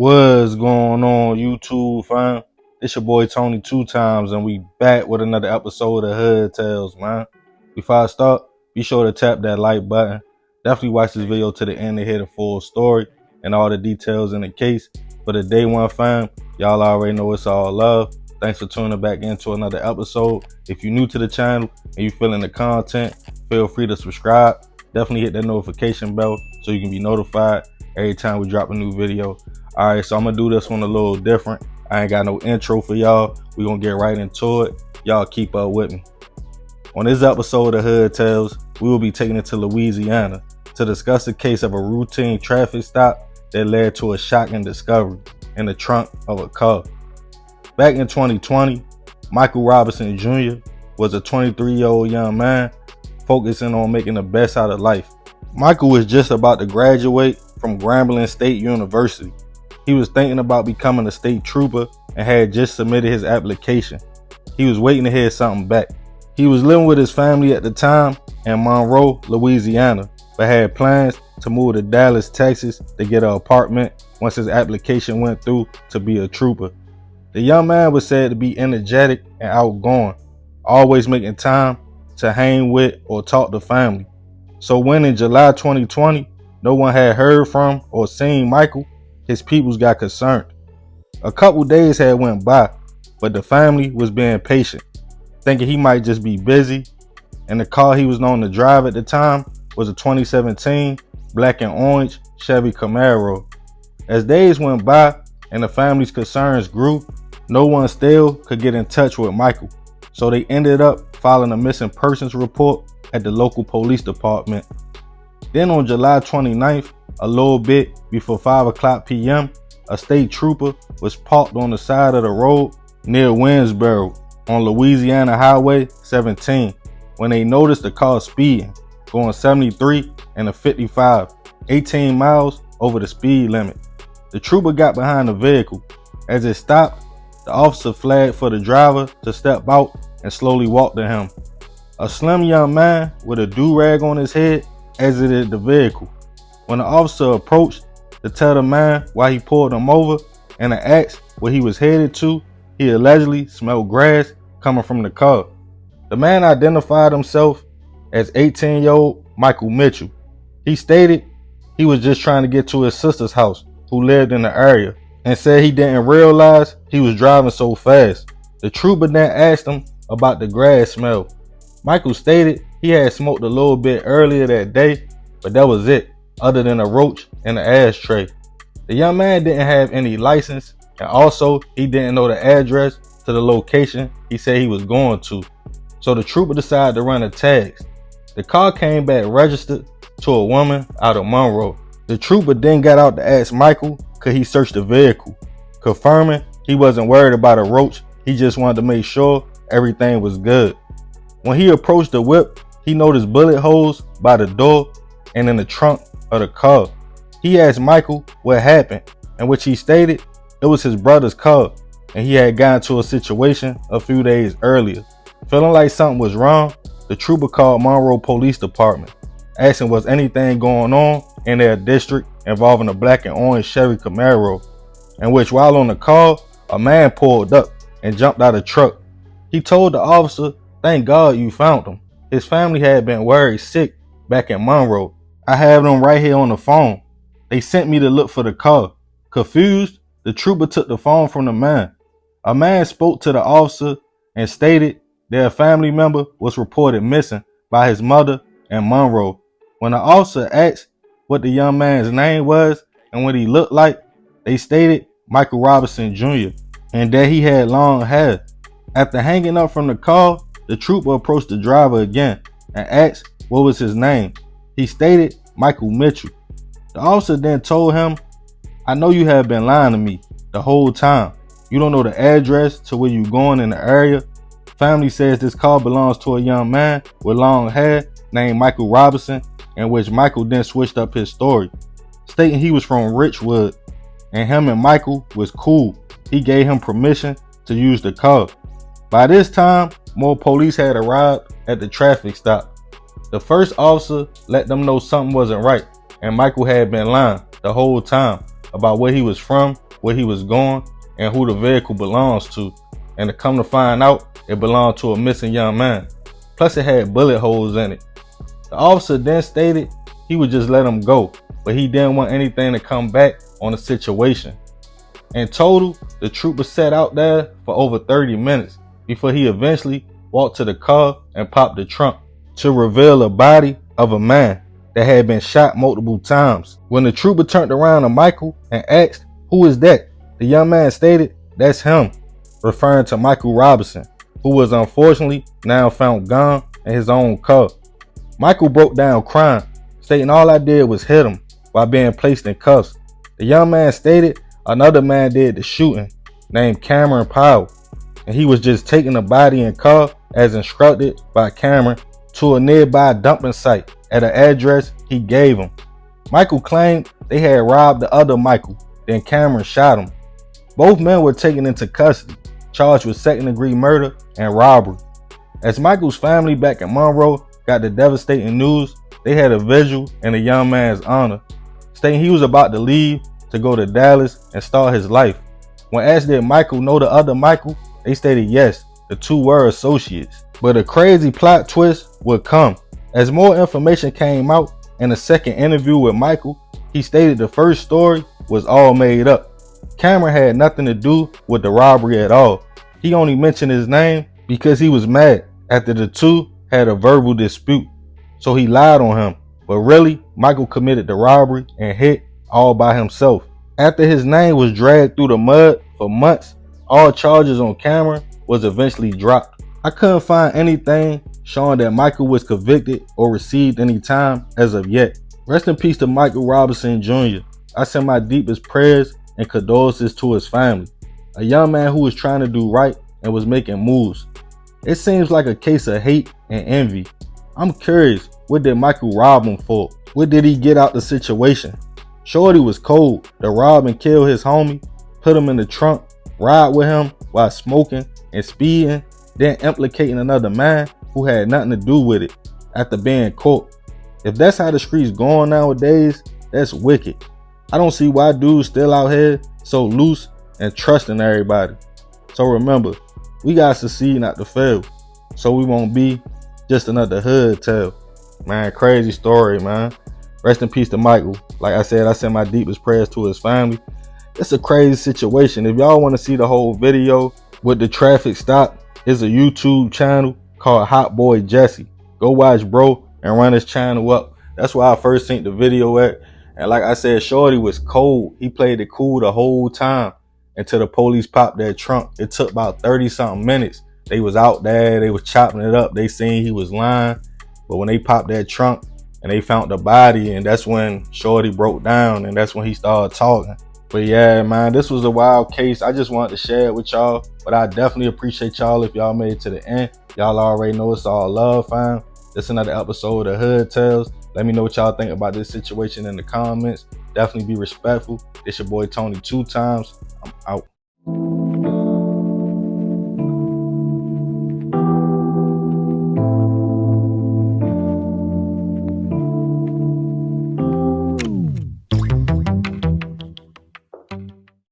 What's going on, YouTube fam? It's your boy Tony 2 times, and we back with another episode of Hood Tales, man. Before I start, be sure to tap that like button. Definitely watch this video to the end to hear the full story and all the details in the case. For the day one fam, y'all already know it's all love. Thanks for tuning back into another episode. If you're new to the channel and you feeling the content, feel free to subscribe. Definitely hit that notification bell so you can be notified every time we drop a new video. Alright, so I'm gonna do this one a little different. I ain't got no intro for y'all. We gonna get right into it. Y'all keep up with me. On this episode of Hood Tales, we will be taking it to Louisiana to discuss the case of a routine traffic stop that led to a shocking discovery in the trunk of a car. Back in 2020, Michael Robinson Jr. was a 23-year-old young man focusing on making the best out of life. Michael was just about to graduate from Grambling State University. He was thinking about becoming a state trooper and had just submitted his application. He was waiting to hear something back. He was living with his family at the time in Monroe, Louisiana, but had plans to move to Dallas, Texas to get an apartment once his application went through to be a trooper. The young man was said to be energetic and outgoing, always making time to hang with or talk to family. So when in July 2020, no one had heard from or seen Michael, his peoples got concerned. A couple days had went by, but the family was being patient, thinking he might just be busy, and the car he was known to drive at the time was a 2017 black and orange Chevy Camaro. As days went by and the family's concerns grew, no one still could get in touch with Michael, so they ended up filing a missing persons report at the local police department. Then on July 29th, a little bit before 5 p.m., a state trooper was parked on the side of the road near Winsboro on Louisiana Highway 17 when they noticed the car speeding, going 73 and a 55, 18 miles over the speed limit. The trooper got behind the vehicle. As it stopped, the officer flagged for the driver to step out and slowly walk to him. A slim young man with a do-rag on his head exited the vehicle. When the officer approached to tell the man why he pulled him over and to ask where he was headed to, he allegedly smelled grass coming from the car. The man identified himself as 18-year-old Michael Mitchell. He stated he was just trying to get to his sister's house, who lived in the area, and said he didn't realize he was driving so fast. The trooper then asked him about the grass smell. Michael stated he had smoked a little bit earlier that day, but that was it, other than a roach in the ashtray. The young man didn't have any license, and also he didn't know the address to the location he said he was going to. So the trooper decided to run the tags. The car came back registered to a woman out of Monroe. The trooper then got out to ask Michael could he search the vehicle, confirming he wasn't worried about a roach, he just wanted to make sure everything was good. When he approached the whip, he noticed bullet holes by the door and in the trunk of the car. He asked Michael what happened, in which he stated it was his brother's car and he had gotten into a situation a few days earlier. Feeling like something was wrong, the trooper called Monroe Police Department, asking was anything going on in their district involving a black and orange Chevy Camaro, in which while on the call, a man pulled up and jumped out of the truck. He told the officer, "Thank God you found him. His family had been worried sick back in Monroe. I have them right here on the phone. They sent me to look for the car." Confused, the trooper took the phone from the man. A man spoke to the officer and stated their family member was reported missing by his mother in Monroe. When the officer asked what the young man's name was and what he looked like, they stated Michael Robinson Jr. and that he had long hair. After hanging up from the call, the trooper approached the driver again and asked what was his name. He stated Michael Mitchell. The officer then told him, "I know you have been lying to me the whole time. You don't know the address to where you're going in the area. Family says this car belongs to a young man with long hair named Michael Robinson," in which Michael then switched up his story, stating he was from Richwood and him and Michael was cool. He gave him permission to use the car. By this time, more police had arrived at the traffic stop. The first officer let them know something wasn't right and Michael had been lying the whole time about where he was from, where he was going and who the vehicle belongs to. And to come to find out, it belonged to a missing young man. Plus it had bullet holes in it. The officer then stated he would just let him go, but he didn't want anything to come back on the situation. In total, the trooper sat out there for over 30 minutes before he eventually walked to the car and popped the trunk to reveal a body of a man that had been shot multiple times. When the trooper turned around to Michael and asked, "Who is that?" the young man stated, "That's him," referring to Michael Robinson, who was unfortunately now found gone in his own car. Michael broke down crying, stating all I did was hit him while being placed in cuffs. The young man stated another man did the shooting, named Cameron Powell, and he was just taking the body and car as instructed by Cameron to a nearby dumping site at an address he gave him. Michael claimed they had robbed the other Michael, then Cameron shot him. Both men were taken into custody, charged with second-degree murder and robbery. As Michael's family back in Monroe got the devastating news, they had a vigil in the young man's honor, stating he was about to leave to go to Dallas and start his life. When asked did Michael know the other Michael, they stated yes, the two were associates. But a crazy plot twist would come. As more information came out in a second interview with Michael, he stated the first story was all made up. Cameron had nothing to do with the robbery at all. He only mentioned his name because he was mad after the two had a verbal dispute, so he lied on him. But really, Michael committed the robbery and hit all by himself. After his name was dragged through the mud for months, all charges on Cameron was eventually dropped. I couldn't find anything showing that Michael was convicted or received any time as of yet. Rest in peace to Michael Robinson Jr. I send my deepest prayers and condolences to his family. A young man who was trying to do right and was making moves. It seems like a case of hate and envy. I'm curious, what did Michael rob him for? What did he get out the situation? Shorty was cold to rob and kill his homie, put him in the trunk, ride with him while smoking and speeding, then implicating another man who had nothing to do with it after being caught. If that's how the streets going nowadays, that's wicked. I don't see why dudes still out here so loose and trusting everybody. So remember, we gotta succeed not to fail, so we won't be just another hood tale. Man, crazy story, man. Rest in peace to Michael. Like I said, I send my deepest prayers to his family. It's a crazy situation. If y'all want to see the whole video with the traffic stop, it's a YouTube channel called Hot Boy Jesse. Go watch bro and run his channel up. That's where I first seen the video at. And like I said, Shorty was cold. He played it cool the whole time until the police popped that trunk. It took about 30 something minutes. They was out there, they was chopping it up. They seen he was lying. But when they popped that trunk and they found the body, and that's when Shorty broke down and that's when he started talking. But yeah, man, this was a wild case. I just wanted to share it with y'all. But I definitely appreciate y'all if y'all made it to the end. Y'all already know it's all love, fam. This is another episode of Hood Tales. Let me know what y'all think about this situation in the comments. Definitely be respectful. It's your boy Tony 2 times. I'm out.